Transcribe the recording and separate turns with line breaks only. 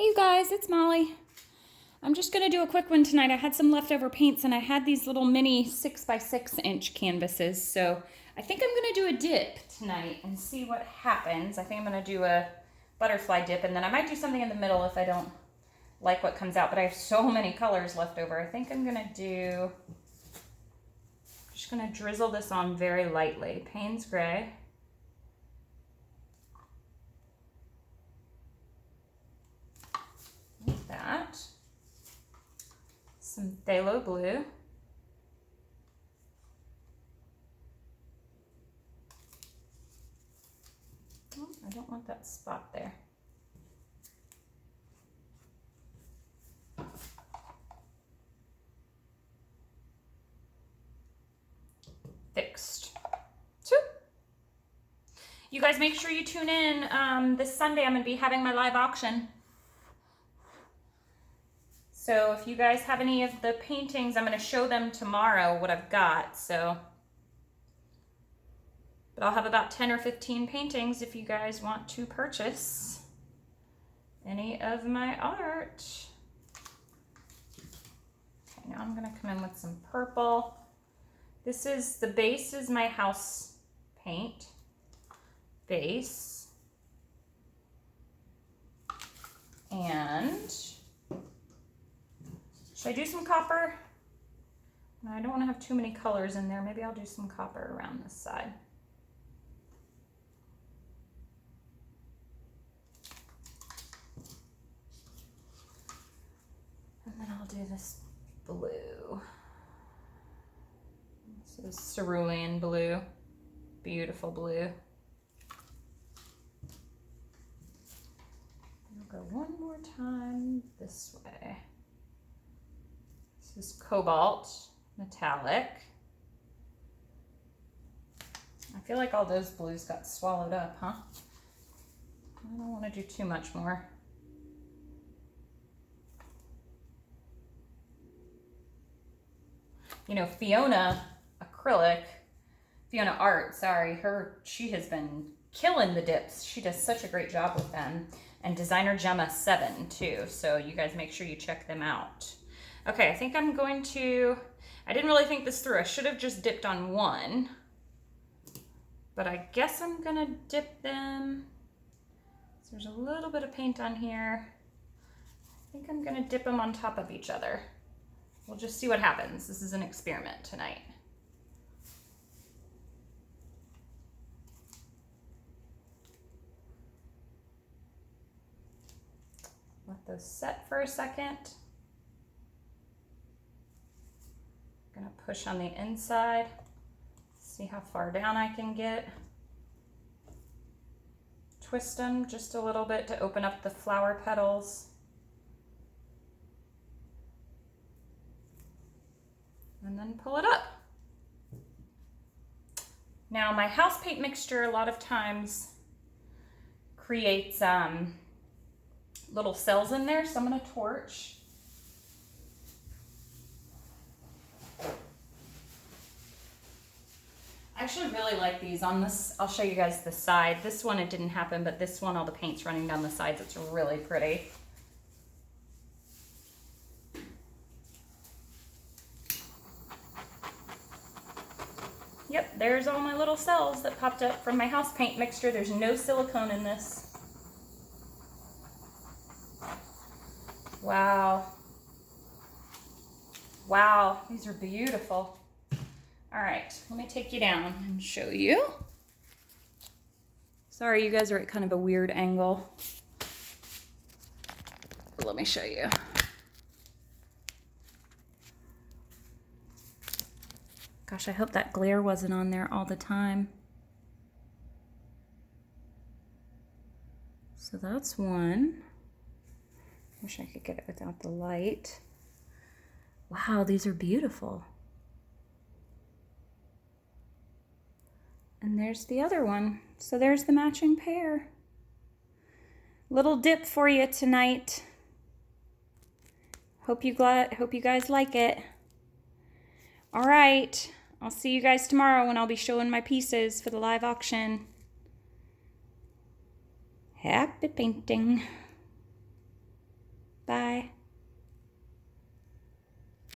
Hey you guys, it's Molly. I'm just going to do a quick one tonight. I had some leftover paints and I had these little mini 6x6" canvases. So I think I'm going to do a dip tonight and see what happens. I think I'm going to do a butterfly dip and then I might do something in the middle if I don't like what comes out. But I have so many colors left over. I think I'm going to do, just going to drizzle this on very lightly. Paynes Gray. Like that. Some phthalo blue. Oh, I don't want that spot there. Fixed. Two. You guys make sure you tune in. This Sunday I'm going to be having my live auction. So if you guys have any of the paintings, I'm going to show them tomorrow what I've got. So, but I'll have about 10 or 15 paintings if you guys want to purchase any of my art. Okay, now I'm going to come in with some purple. This is, the base is my house paint base. And should I do some copper? No, I don't want to have too many colors in there. Maybe I'll do some copper around this side. And then I'll do this blue. This is cerulean blue. Beautiful blue. I'll go one more time this way. This is cobalt, metallic. I feel like all those blues got swallowed up, huh? I don't want to do too much more. You know, Fiona Art, sorry, she has been killing the dips. She does such a great job with them. And Designer Gemma 7 too, so you guys make sure you check them out. Okay, I think I'm going to, I didn't really think this through. I should have just dipped on one, but I guess I'm gonna dip them. So there's a little bit of paint on here. I think I'm gonna dip them on top of each other. We'll just see what happens. This is an experiment tonight. Let those set for a second. Gonna push on the inside, see how far down I can get. Twist them just a little bit to open up the flower petals. And then pull it up. Now my house paint mixture a lot of times creates little cells in there, so I'm gonna torch. I actually really like these on this. I'll show you guys the side. This one, it didn't happen, but this one, all the paint's running down the sides. It's really pretty. Yep, there's all my little cells that popped up from my house paint mixture. There's no silicone in this. Wow. Wow, these are beautiful. All right, let me take you down and show you. Sorry, you guys are at kind of a weird angle. But let me show you. Gosh, I hope that glare wasn't on there all the time. So that's one. Wish I could get it without the light. Wow, these are beautiful. And there's the other one. So there's the matching pair. Little dip for you tonight. Hope you guys like it. All right, I'll see you guys tomorrow when I'll be showing my pieces for the live auction. Happy painting.